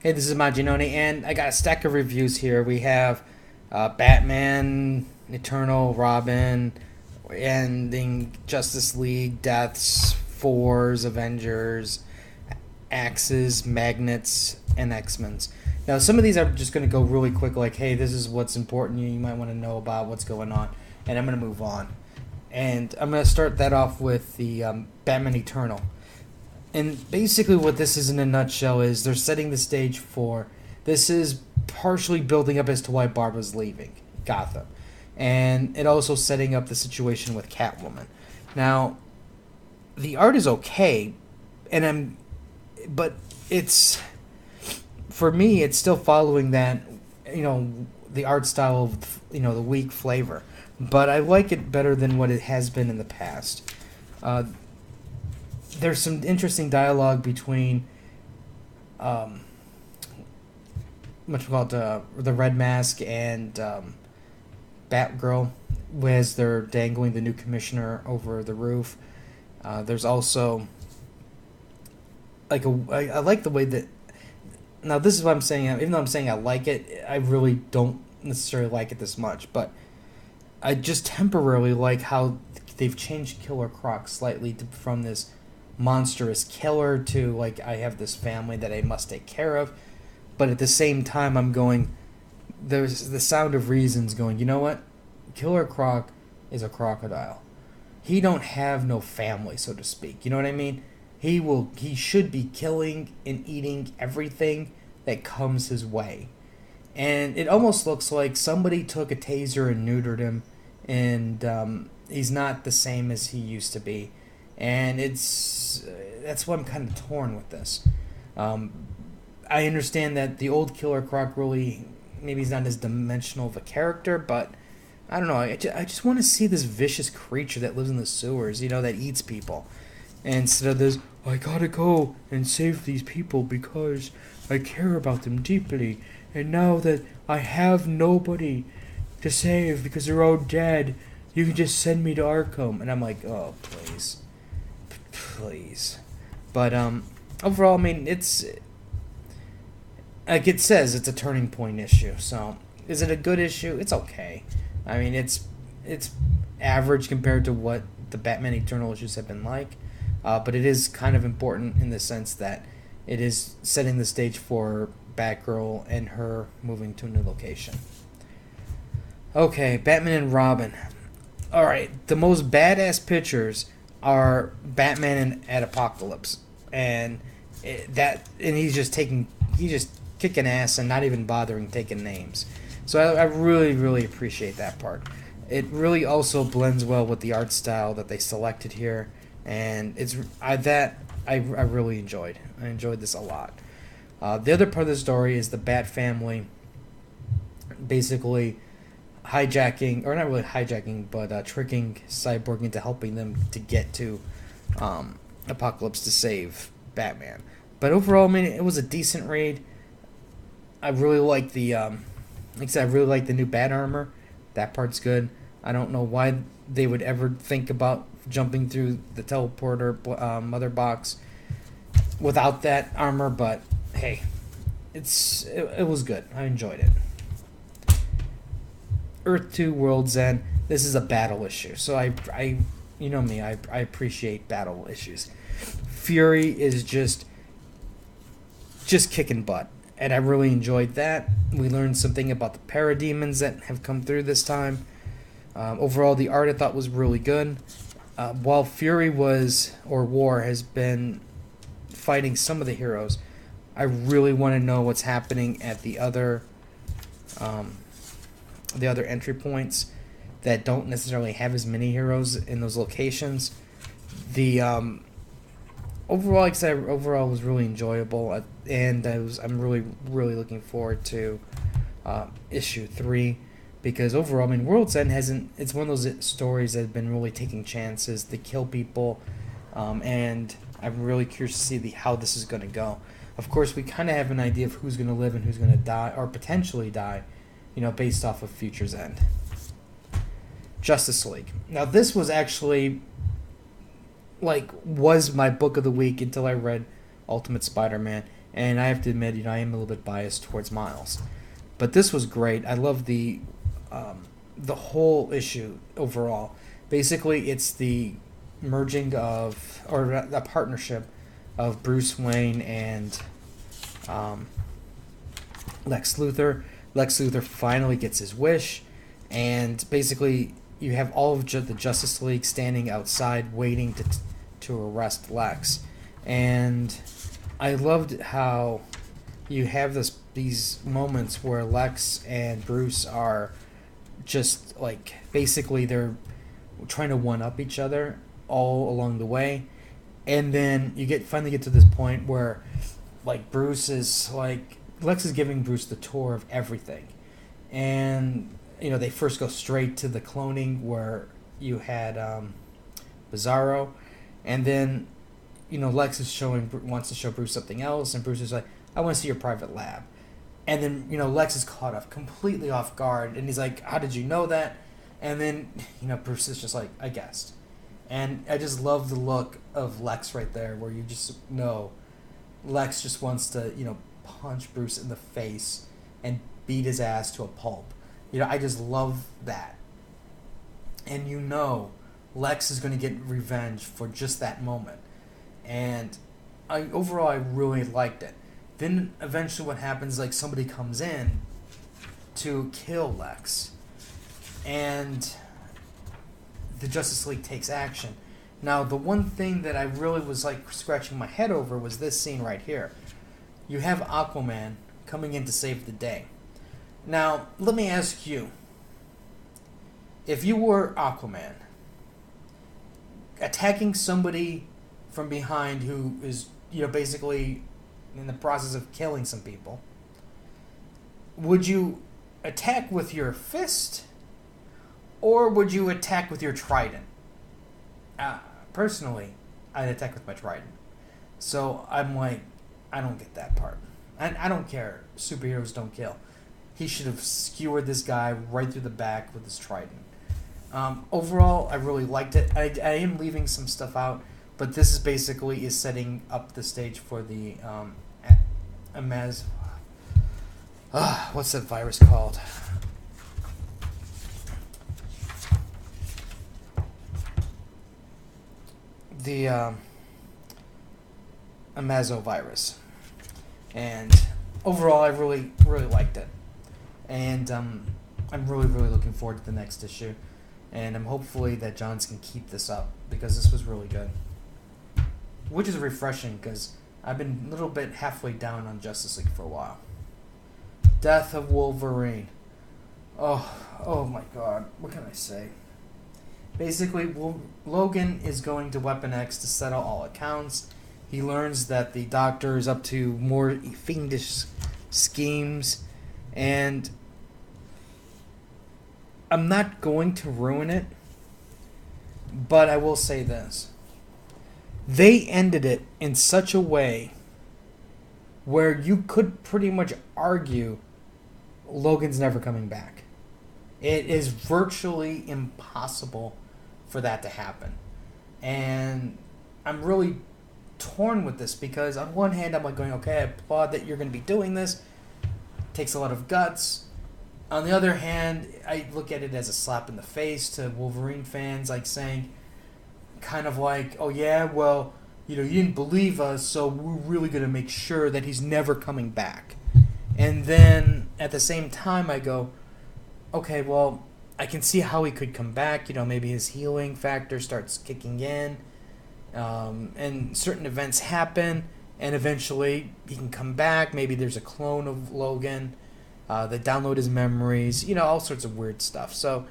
Hey, this is Majin, and I got a stack of reviews here. We have Batman, Eternal, Robin, ending Justice League, Deaths, Fours, Avengers, Axes, Magnets, and X-Men's. Now, some of these are just going to go really quick, like, hey, this is what's important. You might want to know about what's going on, and I'm going to move on. And I'm going to start that off with the Batman Eternal. And basically, what this is in a nutshell is they're setting the stage for this is partially building up as to why Barbara's leaving Gotham, and it also setting up the situation with Catwoman. Now, the art is okay, and but it's for me, it's still following that, the art style of the weak flavor, but I like it better than what it has been in the past. Uh, there's some interesting dialogue between what's called the Red Mask and Batgirl, as they're dangling the new commissioner over the roof. There's also I like the way that, now this is what I'm saying. Even though I'm saying I like it, I really don't necessarily like it this much. But I just temporarily like how they've changed Killer Croc slightly from this monstrous killer to, like, I have this family that I must take care of. But at the same time, I'm going, there's the sound of reasons going, you know what? Killer Croc is a crocodile. He don't have no family, so to speak. You know what I mean? He should be killing and eating everything that comes his way. And it almost looks like somebody took a taser and neutered him, and he's not the same as he used to be. And that's why I'm kind of torn with this. I understand that the old Killer Croc really, maybe he's not as dimensional of a character, but I don't know. I just want to see this vicious creature that lives in the sewers, that eats people. And instead of this, I gotta go and save these people because I care about them deeply. And now that I have nobody to save because they're all dead, you can just send me to Arkham. And I'm like, oh, please. Please. But overall, I mean, it's, like it says, it's a turning point issue. So, is it a good issue? It's okay. I mean, it's average compared to what the Batman Eternal issues have been like. But it is kind of important in the sense that it is setting the stage for Batgirl and her moving to a new location. Okay, Batman and Robin. Alright, the most badass pictures are Batman at Apocalypse. And he's just kicking ass and not even bothering taking names. So I really, really appreciate that part. It really also blends well with the art style that they selected here. And I really enjoyed. I enjoyed this a lot. The other part of the story is the Bat family basically hijacking, or not really hijacking, but tricking Cyborg into helping them to get to Apocalypse to save Batman. But overall, I mean, it was a decent raid. I really like like I said, I really like the new Bat armor. That part's good. I don't know why they would ever think about jumping through the teleporter mother box without that armor, but hey, it was good. I enjoyed it. Earth 2 World's End. This is a battle issue, so I you know me, I appreciate battle issues. Fury is just kicking butt, and I really enjoyed that. We learned something about the parademons that have come through this time. Overall, the art I thought was really good. While Fury War has been fighting some of the heroes, I really want to know what's happening at the other entry points that don't necessarily have as many heroes in those locations. The overall, like I said, overall was really enjoyable, and I'm really, really looking forward to issue 3. Because overall, I mean, World's End it's one of those stories that have been really taking chances to kill people, and I'm really curious to see how this is going to go. Of course, we kind of have an idea of who's going to live and who's going to die, or potentially die, based off of Future's End. Justice League. Now, this was actually, was my book of the week until I read Ultimate Spider-Man, And I have to admit, I am a little bit biased towards Miles. But this was great. I love the whole issue overall. Basically, it's the merging of, or a partnership of Bruce Wayne and um, Lex Luthor. Lex Luthor finally gets his wish, and basically you have all of the Justice League standing outside waiting to arrest Lex. And I loved how you have these moments where Lex and Bruce are just like basically they're trying to one up each other all along the way, and then finally get to this point where like Bruce is like Lex is giving Bruce the tour of everything, and they first go straight to the cloning where you had Bizarro, and then Lex wants to show Bruce something else, and Bruce is like, I want to see your private lab. And then, Lex is caught completely off guard, and he's like, how did you know that? And then, Bruce is just like, I guessed. And I just love the look of Lex right there, where you just know Lex just wants to, punch Bruce in the face and beat his ass to a pulp. I just love that. And Lex is going to get revenge for just that moment. And overall, I really liked it. Then eventually what happens, like somebody comes in to kill Lex, and the Justice League takes action. Now, the one thing that I really was like scratching my head over was this scene right here. You have Aquaman coming in to save the day. Now, let me ask you, if you were Aquaman, attacking somebody from behind who is, basically in the process of killing some people, would you attack with your fist or would you attack with your trident? Personally, I'd attack with my trident. So I'm like, I don't get that part. I don't care. Superheroes don't kill. He should have skewered this guy right through the back with his trident. Overall, I really liked it. I am leaving some stuff out, but this is basically setting up the stage for the what's that virus called? The Amazo virus. And overall, I really, really liked it. And I'm really, really looking forward to the next issue. And I'm hopefully that Johns can keep this up, because this was really good. Which is refreshing, because I've been a little bit halfway down on Justice League for a while. Death of Wolverine. Oh my god. What can I say? Basically, Logan is going to Weapon X to settle all accounts. He learns that the Doctor is up to more fiendish schemes, and I'm not going to ruin it, but I will say this. They ended it in such a way where you could pretty much argue Logan's never coming back. It is virtually impossible for that to happen. And I'm really torn with this, because on one hand I'm like going, okay, I applaud that you're going to be doing this. It takes a lot of guts. On the other hand, I look at it as a slap in the face to Wolverine fans, like saying, kind of like, oh yeah, well, you didn't believe us, so we're really going to make sure that he's never coming back. And then at the same time I go, okay, well, I can see how he could come back. Maybe his healing factor starts kicking in, and certain events happen, and eventually he can come back. Maybe there's a clone of Logan. They download his memories, all sorts of weird stuff. So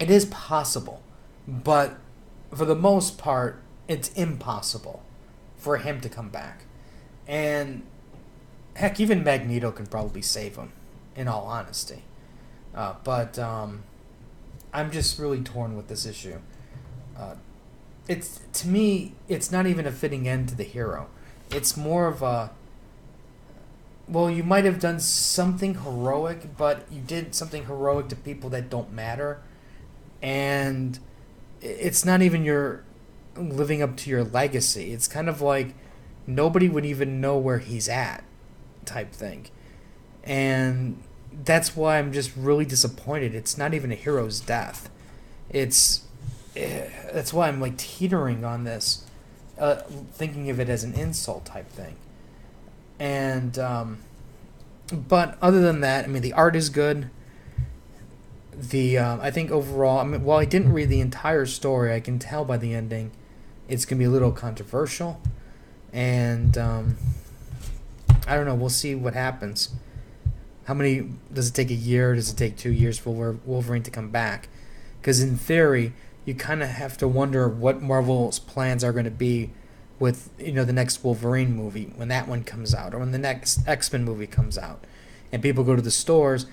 it is possible, but for the most part, it's impossible for him to come back. And heck, even Magneto can probably save him, in all honesty. But I'm just really torn with this issue. To me, it's not even a fitting end to the hero. It's more of a, well, you might have done something heroic, but you did something heroic to people that don't matter. And it's not even your living up to your legacy. It's kind of like nobody would even know where he's at, type thing. And that's why I'm just really disappointed. It's not even a hero's death. It's that's why I'm like teetering on this, thinking of it as an insult type thing. And but other than that, I mean, the art is good. The I think overall, I mean, while I didn't read the entire story, I can tell by the ending, it's gonna be a little controversial, and I don't know. We'll see what happens. How many does it take? A year? Does it take 2 years for Wolverine to come back? Because in theory, you kind of have to wonder what Marvel's plans are going to be with the next Wolverine movie when that one comes out, or when the next X-Men movie comes out, and people go to the stores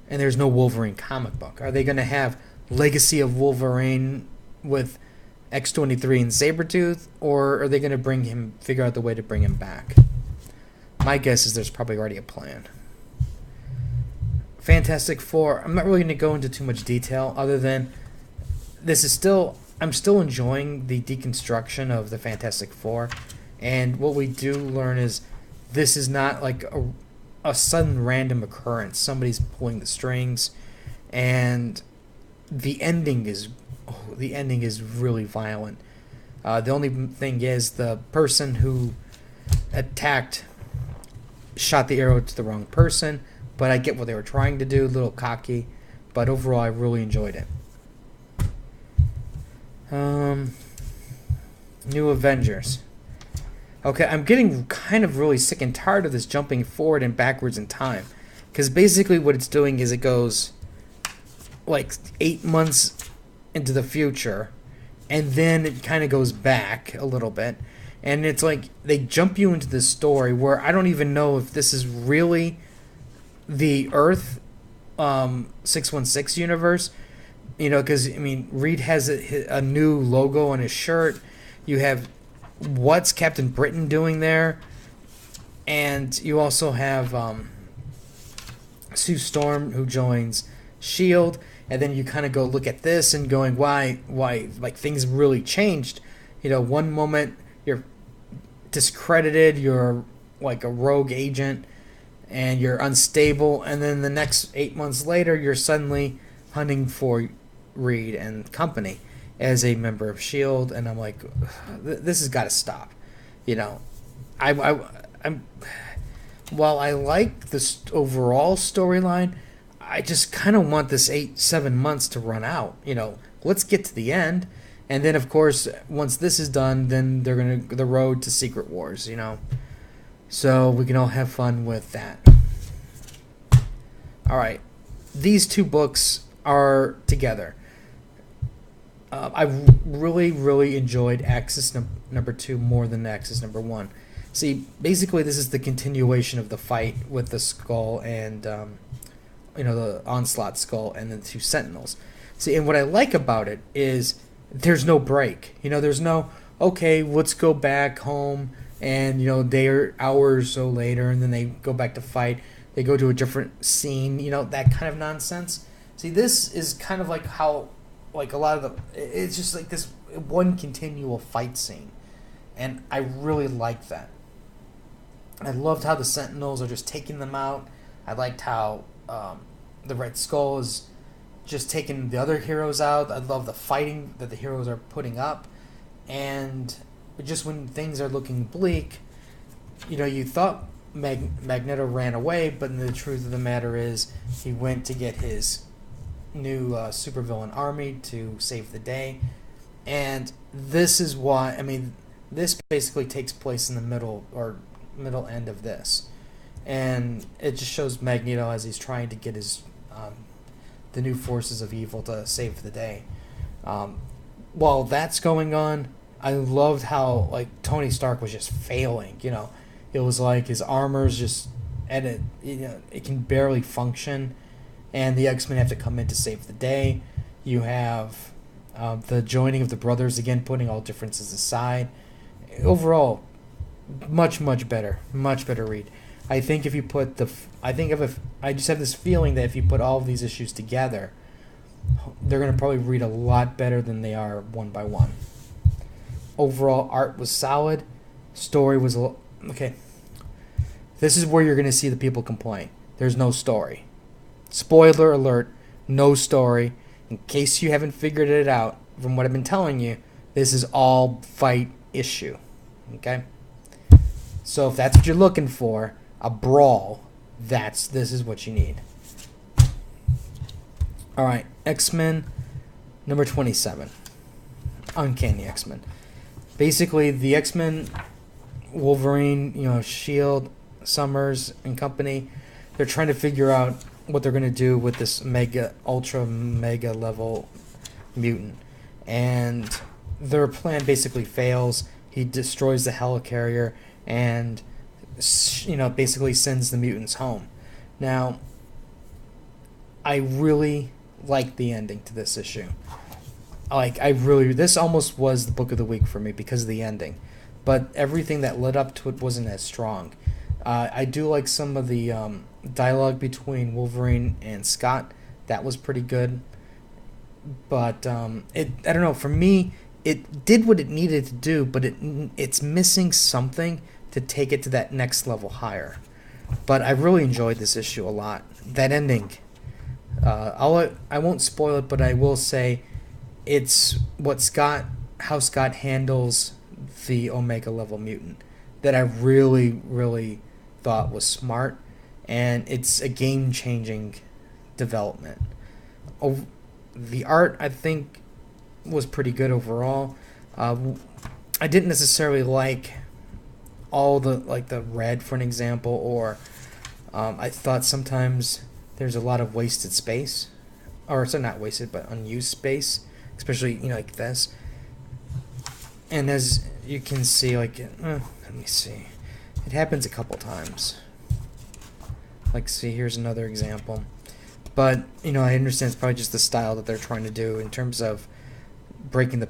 and there's no Wolverine comic book. Are they going to have Legacy of Wolverine with X-23 and Sabretooth, or are they going to figure out the way to bring him back? My guess is there's probably already a plan. Fantastic Four, I'm not really going to go into too much detail other than I'm still enjoying the deconstruction of the Fantastic Four, and what we do learn is this is not like a sudden random occurrence. Somebody's pulling the strings, and the ending is really violent. The only thing is the person who attacked shot the arrow to the wrong person, but I get what they were trying to do, a little cocky, but overall I really enjoyed it. New Avengers. Okay, I'm getting kind of really sick and tired of this jumping forward and backwards in time, because basically what it's doing is it goes like 8 months into the future, and then it kind of goes back a little bit, and it's like they jump you into this story where I don't even know if this is really the Earth 616 universe, because I mean Reed has a new logo on his shirt. You have what's Captain Britain doing there, and you also have Sue Storm who joins Shield, and then you kind of go look at this and going why like things really changed. One moment you're discredited, you're like a rogue agent, and you're unstable, and then the next 8 months later, you're suddenly hunting for Reed and company as a member of S.H.I.E.L.D., and I'm like, this has got to stop. I'm while I like this overall storyline, I just kind of want this 7 months to run out. Let's get to the end, and then of course, once this is done, then they're gonna the road to Secret Wars. So we can all have fun with that. All right, these two books are together. I really, really enjoyed Axis number 2 more than Axis number 1. See, basically this is the continuation of the fight with the Skull and, the Onslaught Skull and the 2 Sentinels. See, and what I like about it is there's no break. There's no, okay, let's go back home and, they are hours or so later and then they go back to fight. They go to a different scene, that kind of nonsense. See, this is kind of like how, like a lot of it's just like this one continual fight scene. And I really liked that. I loved how the Sentinels are just taking them out. I liked how the Red Skull is just taking the other heroes out. I love the fighting that the heroes are putting up. And just when things are looking bleak, you thought Magneto ran away, but the truth of the matter is he went to get his new supervillain army to save the day. And this is why, this basically takes place in the middle end of this. And it just shows Magneto as he's trying to get his the new forces of evil to save the day. While that's going on, I loved how Tony Stark was just failing. It was like his armor's just it can barely function, and the X-Men have to come in to save the day. You have the joining of the brothers again, putting all differences aside. Overall, much better read. I think if you put I just have this feeling that if you put all of these issues together, they're going to probably read a lot better than they are one by one. Overall, art was solid. Story was okay, this is where you're going to see the people complain. There's no story. Spoiler alert, no story. In case you haven't figured it out from what I've been telling you, this is all fight issue. Okay? So if that's what you're looking for, a brawl, this is what you need. Alright, X-Men number 27. Uncanny X-Men. Basically, the X-Men, Wolverine, Shield, Summers, and company, they're trying to figure out what they're going to do with this ultra mega level mutant. And their plan basically fails. He destroys the helicarrier and, basically sends the mutants home. Now, I really like the ending to this issue. This almost was the book of the week for me because of the ending. But everything that led up to it wasn't as strong. I do like some of the dialogue between Wolverine and Scott. That was pretty good. But I don't know. For me, it did what it needed to do, but it's missing something to take it to that next level higher. But I really enjoyed this issue a lot. That ending. I won't spoil it, but I will say it's how Scott handles the Omega level mutant that I really, really thought was smart, and it's a game-changing development. The art, I think, was pretty good overall. I didn't necessarily like all the red, for an example, or I thought sometimes there's a lot of wasted space, or so not wasted, but unused space, especially like this. And as you can see, let me see, it happens a couple times. See, here's another example. But I understand it's probably just the style that they're trying to do in terms of breaking the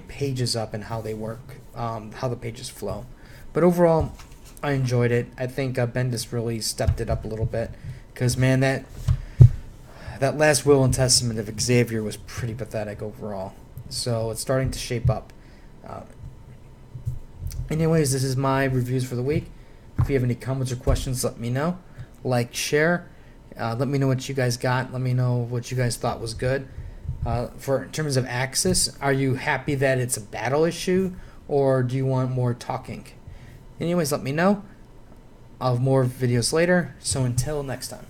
pages up and how they work, how the pages flow. But overall, I enjoyed it. I think Bendis really stepped it up a little bit, because man, that last Will and Testament of Xavier was pretty pathetic overall. So it's starting to shape up. Anyways, this is my reviews for the week. If you have any comments or questions, let me know. Share. Let me know what you guys got. Let me know what you guys thought was good. In terms of Axis, are you happy that it's a battle issue, or do you want more talking? Anyways, let me know. I'll have more videos later. So until next time.